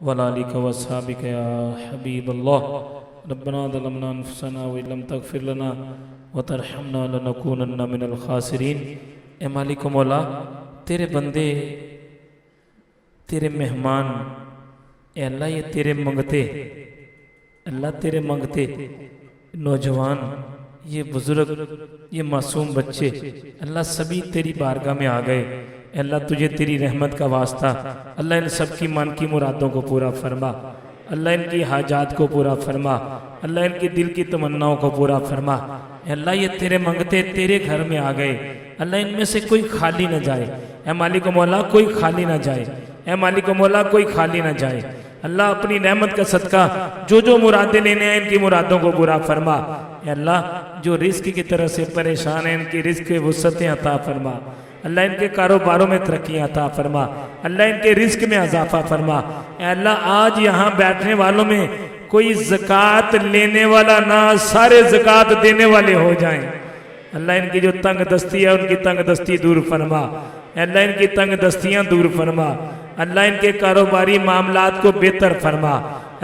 وعلى آلك وأصحابك يا حبيب الله ربنا ظلمنا أنفسنا وإن لم تغفر لنا وترحمنا لنكونن من الخاسرین۔ اے مالک و مولا، تیرے بندے، تیرے مہمان، اے اللہ یہ تیرے منگتے، اللہ تیرے منگتے نوجوان، یہ بزرگ، یہ معصوم بچے، اللہ سبھی تیری بارگاہ میں آ گئے۔ اے اللہ تجھے تیری رحمت کا واسطہ، اللہ ان سب کی من کی مرادوں کو پورا فرما، اللہ ان کی حاجات کو پورا فرما، اللہ ان کی دل کی تمناؤں کو پورا فرما۔ اے اللہ یہ تیرے منگتے تیرے گھر میں آ گئے، اللہ ان میں سے کوئی خالی نہ جائے۔ اے مالک و مولا کوئی خالی نہ جائے، اے مالک و مولا کوئی خالی نہ جائے۔ اللہ اپنی رحمت کا صدقہ جو مرادیں لینے ہیں ان کی مرادوں کو پورا فرما۔ اے اللہ جو رزق کی طرح سے پریشان ہیں ان کی رزق کی وسعتیں عطا فرما، اللہ ان کے کاروباروں میں ترقی عطا فرما، اللہ ان کے رزق میں اضافہ فرما۔ اے اللہ آج یہاں بیٹھنے والوں میں کوئی زکوٰۃ لینے والا نہ، سارے زکوٰۃ دینے والے ہو جائیں۔ اللہ ان کی جو تنگ دستی ہے ان کی تنگ دستی دور فرما، اے اللہ ان کی تنگ دستیاں دور فرما، اللہ ان کے کاروباری معاملات کو بہتر فرما۔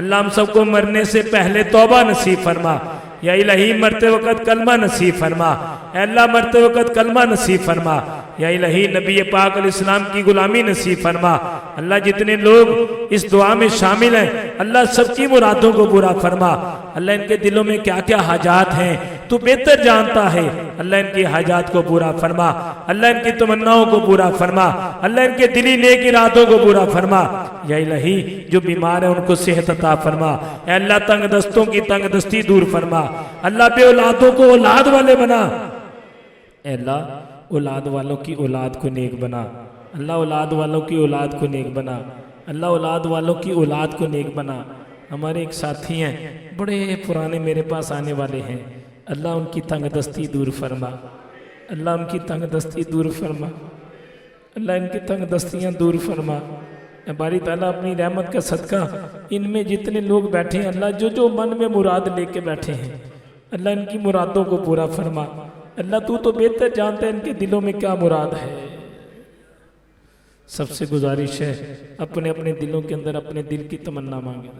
اللہ ہم سب کو مرنے سے پہلے توبہ نصیب فرما، یا الہی مرتے وقت کلمہ نصیب فرما، اے اللہ مرتے وقت کلمہ نصیب فرما، یا الہی نبی پاک علیہ السلام کی غلامی نصیب فرما۔ اللہ جتنے لوگ اس دعا میں شامل ہیں اللہ سب کی مرادوں کو پورا فرما، اللہ ان کے دلوں میں کیا کیا حاجات ہیں تو بہتر جانتا ہے، اللہ ان کی حاجات کو پورا فرما، اللہ ان کی تمناؤں کو پورا فرما، اللہ ان کے دلی نیک ارادوں کو پورا فرما۔ یا الہی جو بیمار ہیں ان کو صحت عطا فرما، اے اللہ تنگ دستوں کی تنگ دستی دور فرما، اللہ بے اولادوں کو اولاد والے بنا، اے اللہ اولاد والوں کی اولاد کو نیک بنا، اللہ اولاد والوں کی اولاد کو نیک بنا، اللہ اولاد والوں کی اولاد کو نیک بنا۔ ہمارے ایک ساتھی ہیں بڑے پرانے میرے پاس آنے والے ہیں، اللہ ان کی تنگ دستی دور فرما، اللہ ان کی تنگ دستی دور فرما، اللہ ان کی تنگ دستیاں دور فرما۔ اے باری تعالیٰ اپنی رحمت کا صدقہ ان میں جتنے لوگ بیٹھے ہیں اللہ جو من میں مراد لے کے بیٹھے ہیں اللہ ان کی مرادوں کو پورا فرما۔ اللہ تو بہتر جانتا ہے ان کے دلوں میں کیا مراد ہے۔ سب سے گزارش ہے اپنے اپنے دلوں کے اندر اپنے دل کی تمنا مانگے۔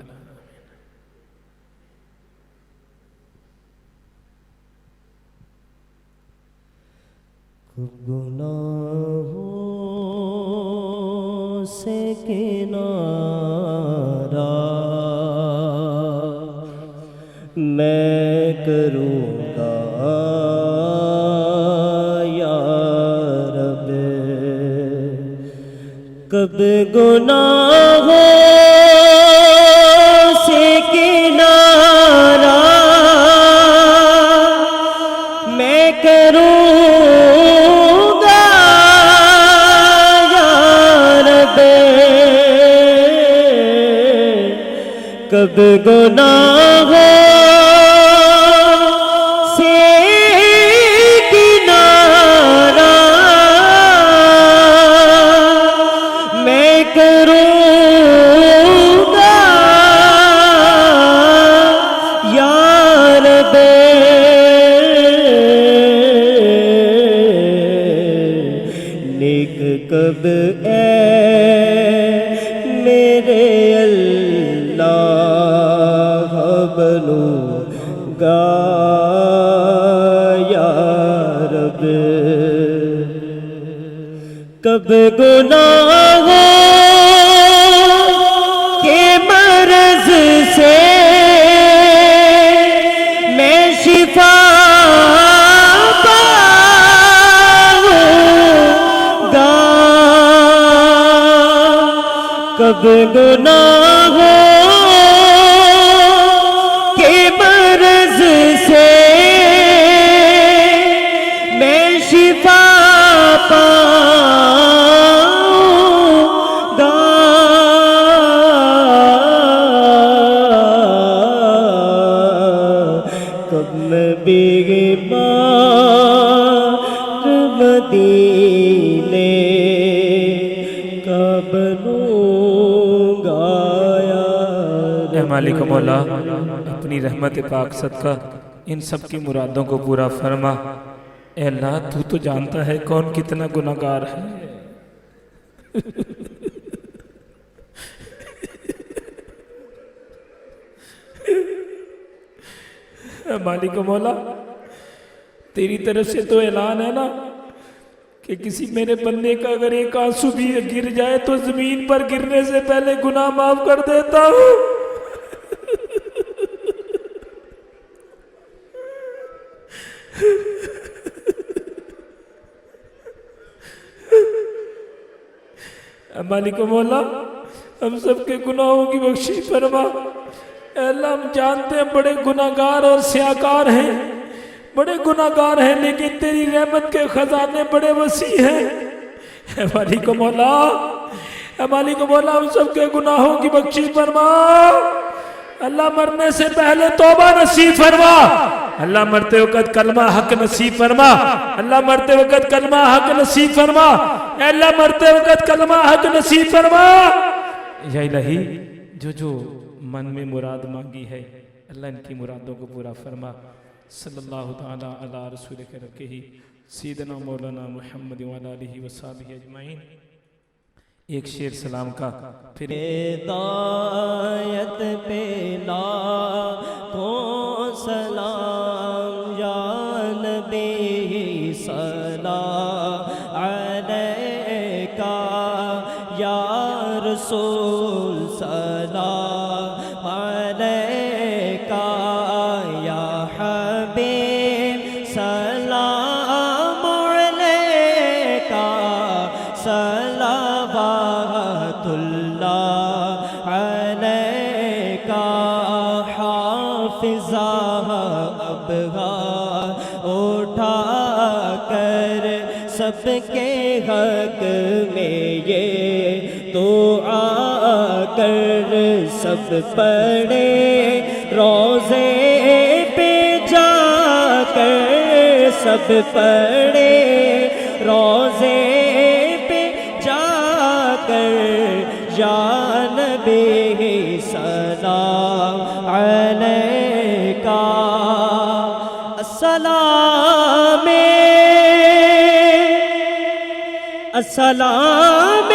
گناہوں سے کنارہ میں کروں گا یا رب، کب گناہوں سے کنارہ میں کروں کب گناہوں سے کنارہ میں کروں گا یا رب، نیک کب اے میرے بنوں گا یا رب، کب گناہوں کے مرض سے میں شفا پاؤں گا، کب گناہوں سے میں شفا پاؤں گا، کب میں بیمار مدینے کا بنوں گا یا رب۔ اے مالک و مولا اپنی رحمت پاک صدقہ ان سب کی مرادوں کو پورا فرما۔ اے اللہ تو جانتا ہے کون کتنا گناہگار ہے، اے مالک و مولا تیری طرف سے تو اعلان ہے نا کہ کسی میرے بندے کا اگر ایک آنسو بھی گر جائے تو زمین پر گرنے سے پہلے گناہ معاف کر دیتا ہوں. اے مالک و مولا ہم سب کے گناہوں کی بخشش فرما. اے اللہ ہم جانتے ہیں بڑے گناہگار اور سیاکار ہیں, بڑے گناہگار ہیں, لیکن تیری رحمت کے خزانے بڑے وسیع ہیں. اے مالک و مولا, اے مالک و مولا ہم سب کے گناہوں کی بخشش فرما. اللہ مرنے سے پہلے توبہ نصیب فرما. اللہ مرتے وقت کلمہ حق نصیب فرما. اللہ مرتے وقت کلمہ حق نصیب فرما. اے اللہ مرتے وقت کلمہ حق نصیب فرما. یا الہی جو من میں مراد مانگی ہے اللہ ان کی مرادوں کو پورا فرما. صلی اللہ تعالی علی رسول کریم سیدنا مولانا محمد وعلی آلہ وصحبہ اجمعین. ایک شعر سلام کا پھر ہدایت پہ لاکھوں سلام یا نبی صلاح علیکہ یا رسول صلاح علیکہ یا حبیب سلام علیکہ صلوات اللہ علیکہ حافظہ ابغا اٹھا کر سب کے حق میں یہ دعا کر سب پڑھے روزے پہ جا کر سب پڑھے روزے پہ جا کر یا نبی سلام علیکہ السلام السلام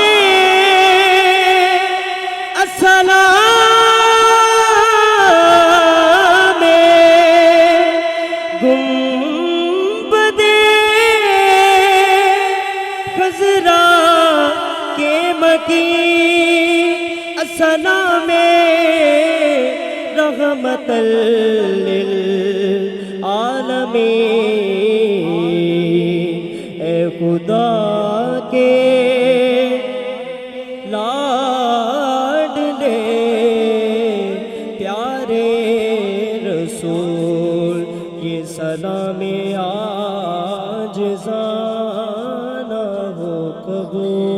السلام گنبد خضرا کے مکی السلام رحمت للعالمین اے خدا کے لاڈلے پیارے رسول یہ سلام آج زانہ ہو قبول.